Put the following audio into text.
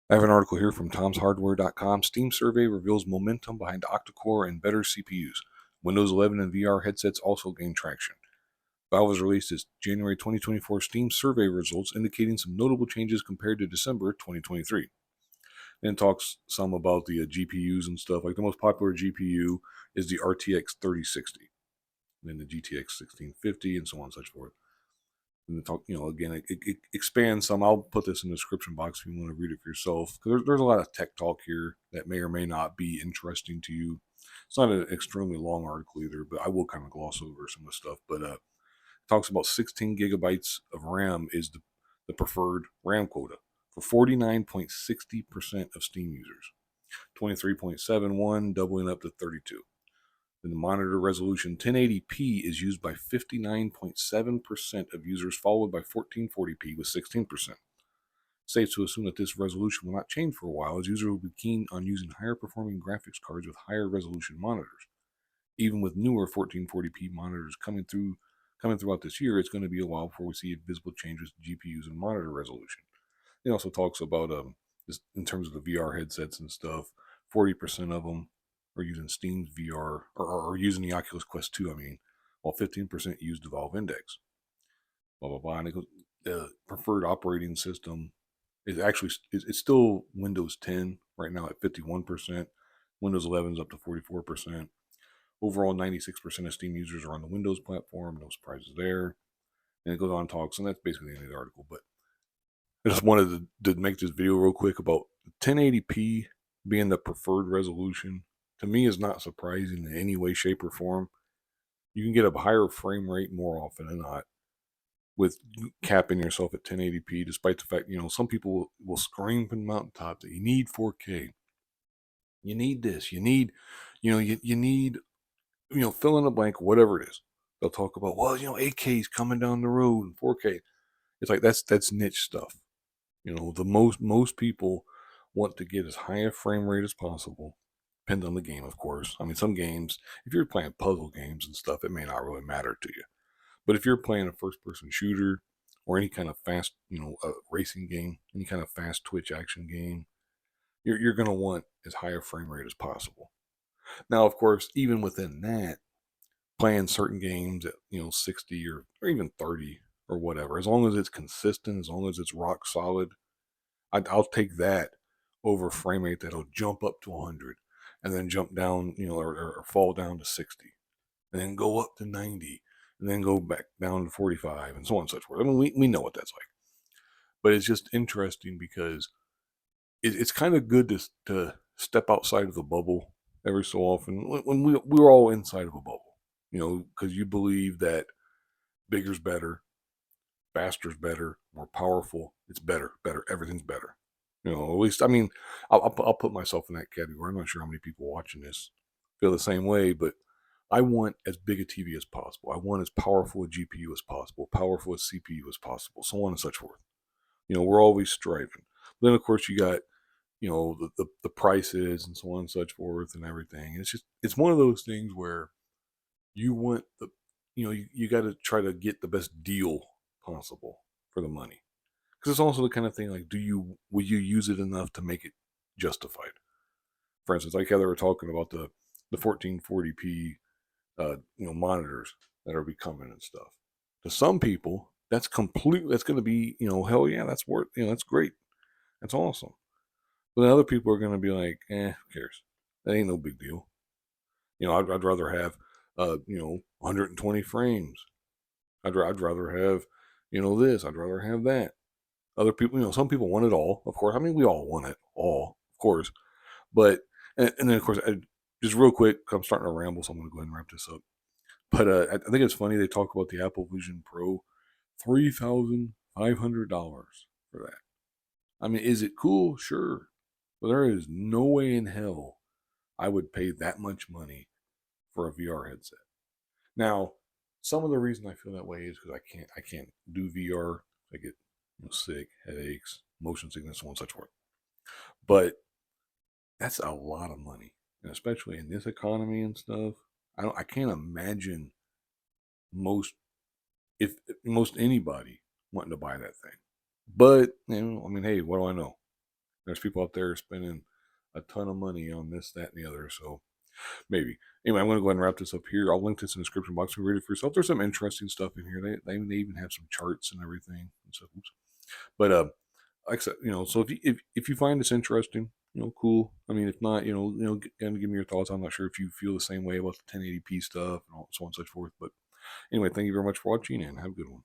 I have an article here from tomshardware.com. Steam survey reveals momentum behind octa-core and better CPUs. Windows 11 and VR headsets also gain traction. Valve has released its January 2024 Steam survey results, indicating some notable changes compared to December 2023. And it talks some about the GPUs and stuff. Like the most popular GPU is the RTX 3060, then the GTX 1650, and so on and such forth. And talk, again, it expands some. I'll put this in the description box if you want to read it for yourself. Because there's a lot of tech talk here that may or may not be interesting to you. It's not an extremely long article either, but I will kind of gloss over some of the stuff. But it talks about 16 gigabytes of RAM is the preferred RAM quota for 49.60% of Steam users, 23.71 doubling up to 32. And the monitor resolution 1080p is used by 59.7% of users, followed by 1440p with 16%. Safe to assume that this resolution will not change for a while, as users will be keen on using higher performing graphics cards with higher resolution monitors. Even with newer 1440p monitors coming throughout this year, it's going to be a while before we see a visible change with GPUs and monitor resolution. It also talks about just in terms of the VR headsets and stuff. 40% of them are using Steam's VR or using the Oculus Quest 2. While 15% use the Valve Index. Blah blah blah. And it goes, the preferred operating system is actually it's still Windows 10 right now at 51%. Windows 11 is up to 44%. Overall, 96% of Steam users are on the Windows platform. No surprises there. And it goes on and talks, and that's basically the end of the article. But I just wanted to make this video real quick about 1080p being the preferred resolution. To me, is not surprising in any way, shape, or form. You can get a higher frame rate more often than not with capping yourself at 1080p, despite the fact, some people will scream from the mountaintop that you need 4K. You need this. You need, you need, fill in the blank, whatever it is. They'll talk about, well, 8K is coming down the road and 4K. It's like that's niche stuff. The most people want to get as high a frame rate as possible. Depends on the game, of course. Some games, if you're playing puzzle games and stuff, it may not really matter to you. But if you're playing a first-person shooter or any kind of fast, racing game, any kind of fast twitch action game, you're going to want as high a frame rate as possible. Now, of course, even within that, playing certain games at 60 or even 30 or whatever, as long as it's consistent, as long as it's rock solid, I'll take that over frame rate that'll jump up to 100 and then jump down, or fall down to 60 and then go up to 90 and then go back down to 45 and so on and such forth. We know what that's like. But it's just interesting because it's kind of good to step outside of the bubble every so often when we're all inside of a bubble, because you believe that bigger's better, faster's better, more powerful. It's better. Everything's better. At least, I'll put myself in that category. I'm not sure how many people watching this feel the same way, but I want as big a TV as possible. I want as powerful a GPU as possible, powerful a CPU as possible, so on and such forth. We're always striving. Then, of course, you got, the prices and so on and such forth and everything. It's one of those things where you want you got to try to get the best deal possible for the money. Because it's also the kind of thing like, will you use it enough to make it justified? For instance, like how they were talking about the 1440p monitors that are becoming and stuff. To some people, that's going to be, hell yeah, that's worth, that's great. That's awesome. But then other people are going to be like, who cares? That ain't no big deal. I'd rather have, 120 frames. I'd rather have, this. I'd rather have that. Other people, some people want it all, of course. We all want it all, of course. But, and then, of course, just real quick, I'm starting to ramble, so I'm going to go ahead and wrap this up. But I think it's funny they talk about the Apple Vision Pro, $3,500 for that. Is it cool? Sure. But there is no way in hell I would pay that much money for a VR headset. Now, some of the reason I feel that way is because I can't do VR. I get sick, headaches, motion sickness, so on and such forth. But that's a lot of money, and especially in this economy and stuff. I can't imagine most anybody wanting to buy that thing. But hey, what do I know? There's people out there spending a ton of money on this, that, and the other. So maybe. Anyway, I'm going to go ahead and wrap this up here. I'll link this in the description box. Read it for yourself. There's some interesting stuff in here. They even have some charts and everything. So, but like I said, so if you find this interesting, cool. I mean, if not, kind of give me your thoughts. I'm not sure if you feel the same way about the 1080p stuff and so on and so forth. But anyway, thank you very much for watching, and have a good one.